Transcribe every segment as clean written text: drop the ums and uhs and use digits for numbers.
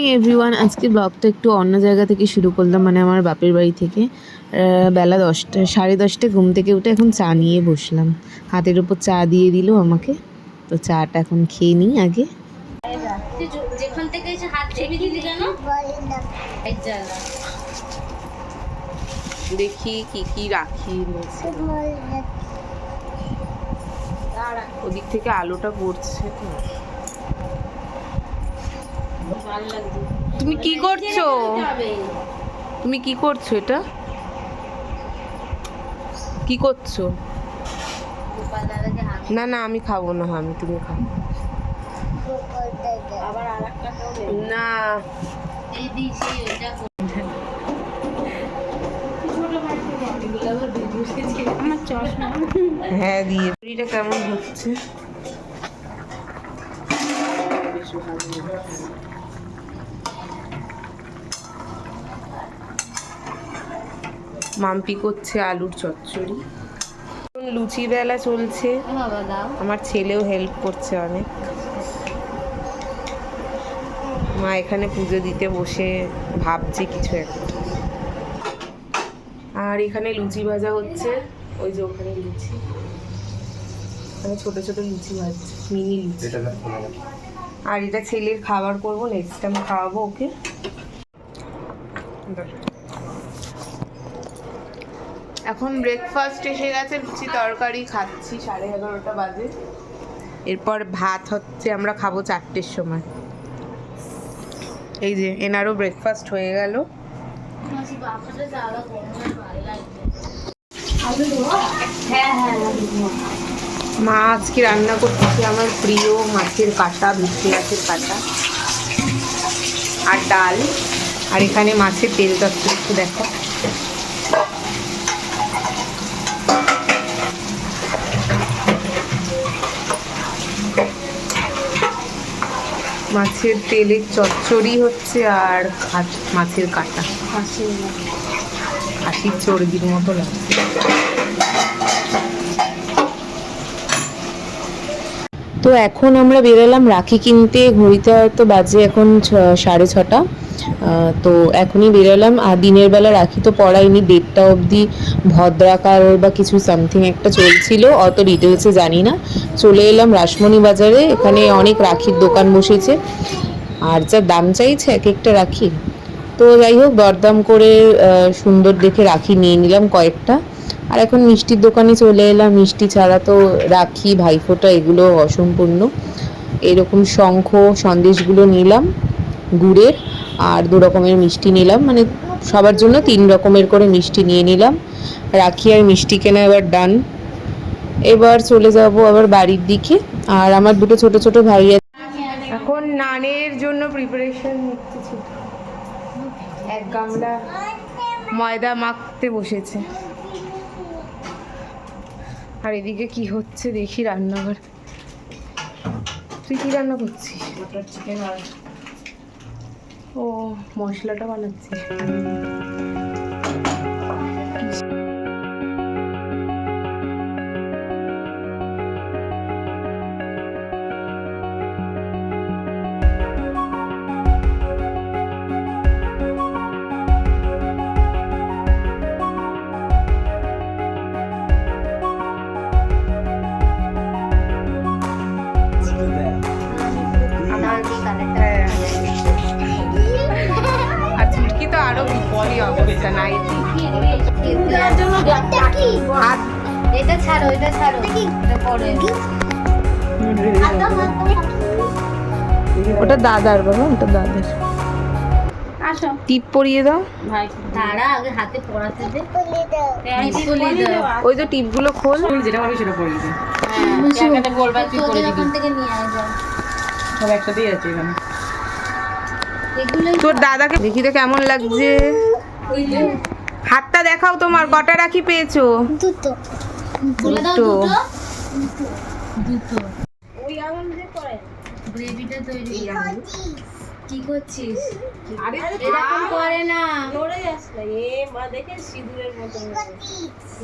Morning everyone. আজকে ব্লগটা একটু অন্য জায়গা থেকে শুরু করলাম, মানে আমার বাপের বাড়ি থেকে। বেলা 10টা, 10:30 ঘুম থেকে উঠে এখন চা নিয়ে বসলাম। হাতের উপর চা দিয়ে দিল আমাকে, তো চাটা এখন খেয়ে নিই আগে। যেখান থেকে এসে হাত চেপে দিলি কেন? দেখি কি কি রাখি। ওদিক থেকে আলোটা পড়ছে তো। তুমি কি করছো? তুমি কি করছো? এটা কি করছো? না না, আমি খাবো না। আমি, তুমি খাও না। হ্যাঁ দিয়ে। এটা কেমন হচ্ছে? মাম্পি করছে আলুর চচ্চড়ি। লুচি বেলা চলছে, আমার ছেলেও হেল্প করছে অনেক। মা এখানে পুজো দিতে বসে ভাবছে কিছু একটা। আর এখানে লুচি ভাজা হচ্ছে, ওই যে ওখানে লুচি, মানে ছোট ছোট লুচি ভাজছে, মিনি লুচি। আর এটা ছেলের খাবার করবো, নেক্সট টাইম খাওয়াবো ওকে। এখন ব্রেকফাস্ট এসে গেছে, লুচি তরকারি খাচ্ছি, 11:30 বাজে। এরপর ভাত হচ্ছে, আমরা খাবো 4টের সময়। এই যে এনারও ব্রেকফাস্ট হয়ে গেল। মা আজকে রান্না করতেছে আমার প্রিয় মাছের কাঁটা, ভেটকি মাছের কাঁটা আর ডাল। আর এখানে মাছের তেল চচ্চড়ি, একটু দেখো। মাছের তেলের চচ্চড়ি হচ্ছে, আর মাছের কাঁটা, খাসির চর্বির মতো লাগছে। তো এখন আমরা বেরোলাম রাখি কিনতে। ঘড়িতে হয়তো বাজে এখন 6:30। তো এখনই বেরোলাম। আর দিনের বেলা রাখি তো পড়াইনি, 1:30 অবধি ভদ্রাকার বা কিছু সামথিং একটা চলছিল, অত ডিটেলসে জানি না। চলে এলাম রাসমণি বাজারে, এখানে অনেক রাখির দোকান বসেছে, আর যা দাম চাইছে এক একটা রাখির। তো যাই হোক, দরদাম করে সুন্দর দেখে রাখি নিয়ে নিলাম কয়েকটা। আর এখন মিষ্টির দোকানে চলে এলাম। মিষ্টি ছাড়া তো রাখি, ভাইফোঁটা এগুলো অসম্পূর্ণ। এরকম শঙ্খ সন্দেশগুলো নিলাম গুড়ের, আর 2 রকমের মিষ্টি নিলাম, মানে সবার জন্য 3 রকমের করে মিষ্টি নিয়ে নিলাম। রাখি আর মিষ্টি কেনা এবার ডান। এবার চলে যাব আবার বাড়ির দিকে। আর আমার 2 ছোট ছোট ভাই আছে, এখন নানের জন্য প্রিপারেশন নিচ্ছে। 1 গামলা ময়দা মাখতে বসেছে। আর এদিকে কি হচ্ছে দেখি রান্নাঘর। তুই কি রান্না করছিস? চিকেন। ও, মশলাটা বানাচ্ছিস। আরো বিপরীত অবস্থা নাই। এটা ছাড়ো, এটা ছাড়ো, এটা পরে। ওটা দাদার বাবা, ওটা দাদার। আসো, টিপ পরিয়ে দাও। ভাই তারা আগে হাতে পড়াতে দে। ওই যে টিপগুলো খোল, যেটা পারবি সেটা পরিয়ে দে। হ্যাঁ, একটা বলবা তুই করে দিবি। ওখান থেকে নিয়ে আসো, সব একসাথেই আছে এখানে। তোর দাদাকে দেখি তো কেমন লাগছে। হাতটা দেখাও তোমার, কটা রাখি পেয়েছো? দুটো। ওই আঙুলে করে গ্রেভিটা তৈরি কি করছিস? আরে এরকম করে না, নড়ে যাস না। এ মা দেখে সিঁদুরের মতো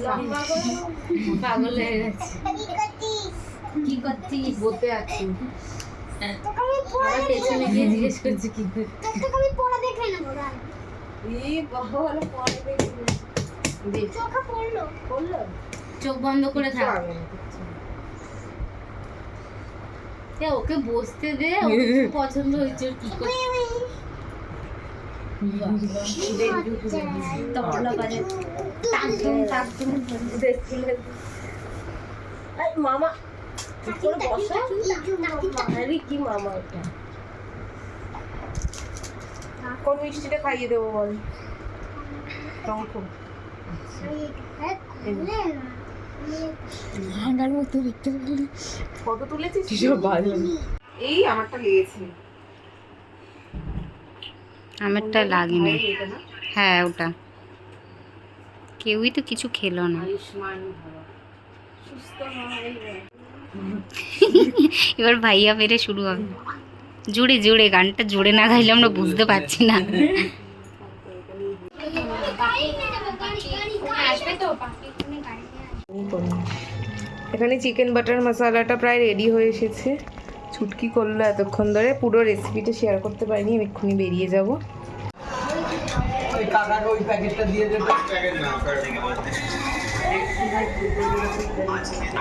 লম্বা করে পাগল হয়ে গেছে। কি করছিস? বলতে আছি আবার পেছনে গিয়ে জিজ্ঞেস করছি কি করে। চোখ বন্ধ করে থাক। ওকে বসতে দে, ওকে খুব পছন্দ হয়েছে ওর কি করে। তবলা বাজে মামা কি মামা ওটা কোন মিষ্টিটা খাইয়ে দেবো বল? ফটো তুলেছিস? এই আমারটা লেগেছে। আমারটা লাগেনি। হ্যাঁ ওটা কেউই তো কিছু খেলো না। আয়ুষ্মান ভব, সুস্থ হয়। এবার ভাইয়া বেড়ে শুরু হবে। জুড়ে জুড়ে গানটা জুড়ে না গাইলে আমরা বুঝতে পারছি না। এখানে চিকেন বাটার মশলাটা প্রায় রেডি হয়ে এসেছে। ছুটকি করলো এতক্ষণ ধরে, পুরো রেসিপিটা শেয়ার করতে পারিনি, আমি এক্ষুনি বেরিয়ে যাব।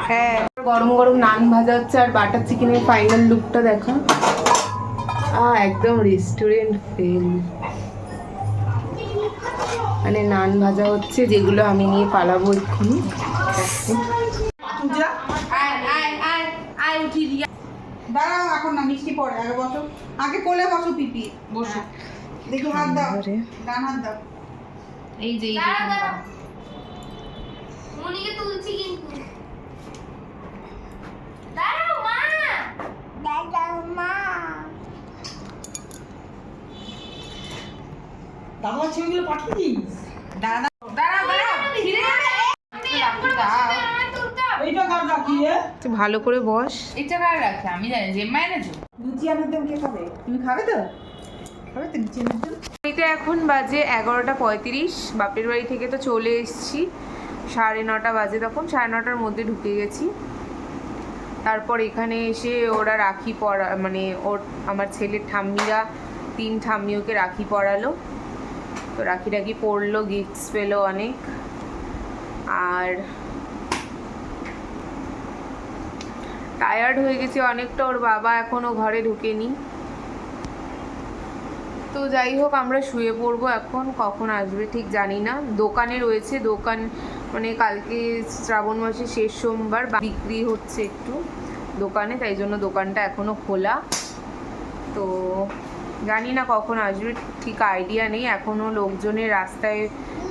হ্যাঁ, গরম গরম নান ভাজা হচ্ছে আর বাটার চিকেনের ফাইনাল লুকটা দেখা। একদম রেস্টুরেন্ট ফিল। মানে নান ভাজা হচ্ছে, যেগুলো আমি নিয়ে পালাবো এক্ষুনি। দাঁড়াও, এখন না, মিষ্টি পরে, আগে বসো, আগে কোলে বসো, পিপি বসো, দেখি হাত দাও, ডান হাত দাও। এই যে মনিকে তুলছি কিন্তু দাঁড়াও মা। দাদা ছবিগুলো পাঠিয়ে দিস। দাঁড়া এইটা কার রাখি রে? তুই ভালো করে বস। এটা কার রাখে আমি জানি, যে ম্যানেজার। লুচি আনার দেব, কে খাবে? তুমি খাবে তো? খাবে তো লুচি আনার দেব? এটা এখন বাজে 11:35। বাপের বাড়ি থেকে তো চলে এসেছি 9:30 বাজে, তখন 9:30টার মধ্যে ঢুকে গেছি। তারপর এখানে এসে ওরা রাখি পরা, মানে আমার ছেলের ঠাম্মিরা 3 ঠাম্মি ওকে রাখি পরালো। তো রাখি টাখি পরলো, গিফটস পেলো অনেক। আর টায়ার্ড হয়ে গেছে অনেকটা, ওর বাবা এখনও ঘরে ঢুকেনি। তো যাই হোক, আমরা শুয়ে পড়বো এখন, কখন আসবে ঠিক জানি না। দোকানে রয়েছে, দোকান মানে কালকে শ্রাবণ মাসের শেষ সোমবার, বিক্রি হচ্ছে একটু দোকানে, তাই জন্য দোকানটা এখনও খোলা। তো জানি না কখন আসবে, ঠিক আইডিয়া নেই। এখনও লোকজনের রাস্তায়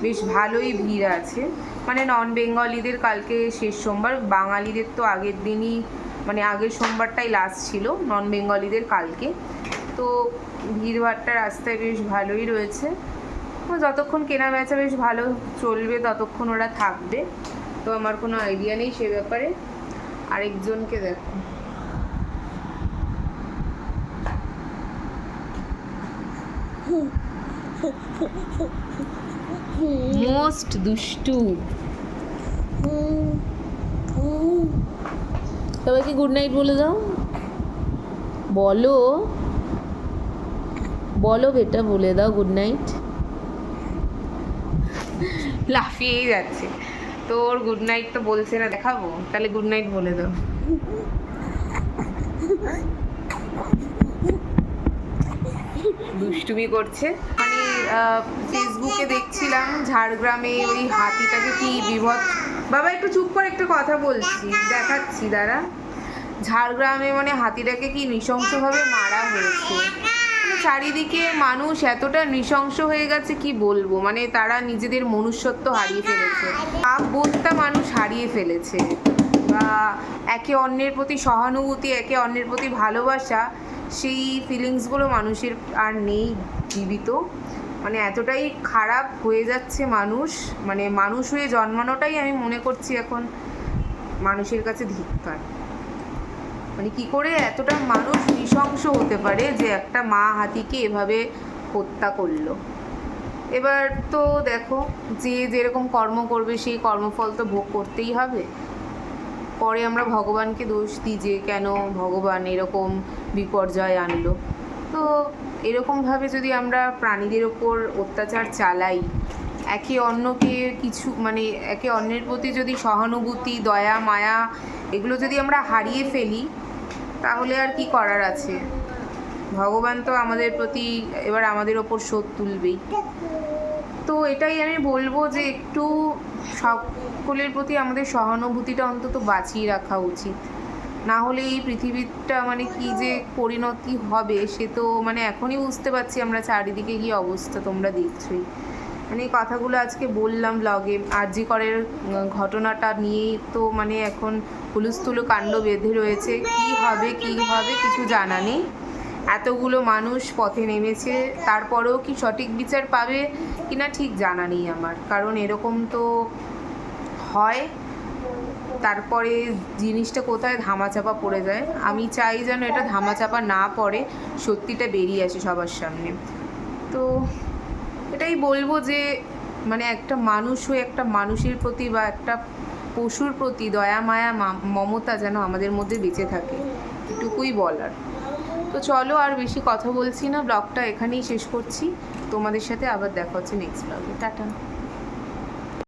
বেশ ভালোই ভিড় আছে, মানে নন বেঙ্গলিদের কালকে শেষ সোমবার, বাঙালিদের তো আগের দিনই, মানে আগের সোমবারটাই লাস্ট ছিল, নন বেঙ্গলিদের কালকে। তো ভিড়ভাড়টা রাস্তায় বেশ ভালোই রয়েছে। যতক্ষণ কেনা বেচা বেশ ভালো চলবে ততক্ষণ ওরা থাকবে। তো আমার কোনো আইডিয়া নেই সে ব্যাপারে। আরেকজনকে দেখো, মোস্ট দুষ্টু। সবাইকে গুড নাইট বলে দাও। বলো বলো বেটা, বলে দাও গুড নাইট। লাফিয়েই যাচ্ছে, তোর গুড নাইট তো বলছে না, দেখাবো তাহলে গুড নাইট বলে দাও। দুষ্টুমি করছে। মানে ফেসবুকে দেখছিলাম ঝাড়গ্রামে ওই হাতিটাকে কি বিভৎ, বাবা একটু চুপ করে একটা কথা বলছি, দেখাচ্ছি দাঁড়া। ঝাড়গ্রামে মানে হাতিটাকে কি নৃশংসভাবে মারা হয়েছে। চারিদিকে মানুষ এতটা নৃশংস হয়ে গেছে কি বলবো, মানে তারা নিজেদের মনুষ্যত্ব হারিয়ে ফেলেছে, বোধটা মানুষ হারিয়ে ফেলেছে, বা একে অন্যের প্রতি সহানুভূতি, একে অন্যের প্রতি ভালোবাসা, সেই ফিলিংসগুলো মানুষের আর নেই জীবিত। মানে এতটাই খারাপ হয়ে যাচ্ছে মানুষ, মানে মানুষ হয়ে জন্মানোটাই আমি মনে করছি এখন মানুষের কাছে ধিক্কার। মানে কি করে এতটা মানুষ নৃশংস হতে পারে যে একটা মা হাতিকে এভাবে হত্যা করলো। এবার তো দেখো, যে যেরকম কর্ম করবে সেই কর্মফল তো ভোগ করতেই হবে। পরে আমরা ভগবানকে দোষ দিই যে কেন ভগবান এরকম বিপর্যয় আনলো। তো এরকমভাবে যদি আমরা প্রাণীদের ওপর অত্যাচার চালাই, একে অন্যকে কিছু মানে একে অন্যের প্রতি যদি সহানুভূতি, দয়া, মায়া এগুলো যদি আমরা হারিয়ে ফেলি, তাহলে আর কি করার আছে? ভগবান তো আমাদের প্রতি এবার আমাদের ওপর শোধ তুলবেই। তো এটাই আমি বলবো যে একটু সকলের প্রতি আমাদের সহানুভূতিটা অন্তত বাঁচিয়ে রাখা উচিত। না হলে এই পৃথিবীটা মানে কি যে পরিণতি হবে সে তো মানে এখনই বুঝতে পারছি আমরা, চারিদিকে কি অবস্থা তোমরা দেখছোই। মানে এই কথাগুলো আজকে বললাম ব্লগে। আরজি করের ঘটনাটা নিয়েই তো মানে এখন হুলস্থুলো কাণ্ড বেঁধে রয়েছে। কি হবে কিছু জানা নেই। এতগুলো মানুষ পথে নেমেছে, তারপরেও কি সঠিক বিচার পাবে কিনা ঠিক জানা নেই আমার। কারণ এরকম তো হয়, তারপরে জিনিসটা কোথায় ধামাচাপা পড়ে যায়। আমি চাই যেন এটা ধামাচাপা না পড়ে, সত্যিটা বেরিয়ে আসে সবার সামনে। তো এটাই বলবো যে মানে একটা মানুষ হয়ে একটা মানুষের প্রতি বা একটা পশুর প্রতি দয়া, মায়া, মমতা যেন আমাদের মধ্যে বেঁচে থাকে, এটুকুই বলার। তো চলো আর বেশি কথা বলছি না, ব্লগটা এখানেই শেষ করছি। তোমাদের সাথে আবার দেখা হচ্ছে নেক্সট ব্লগে। টাটা।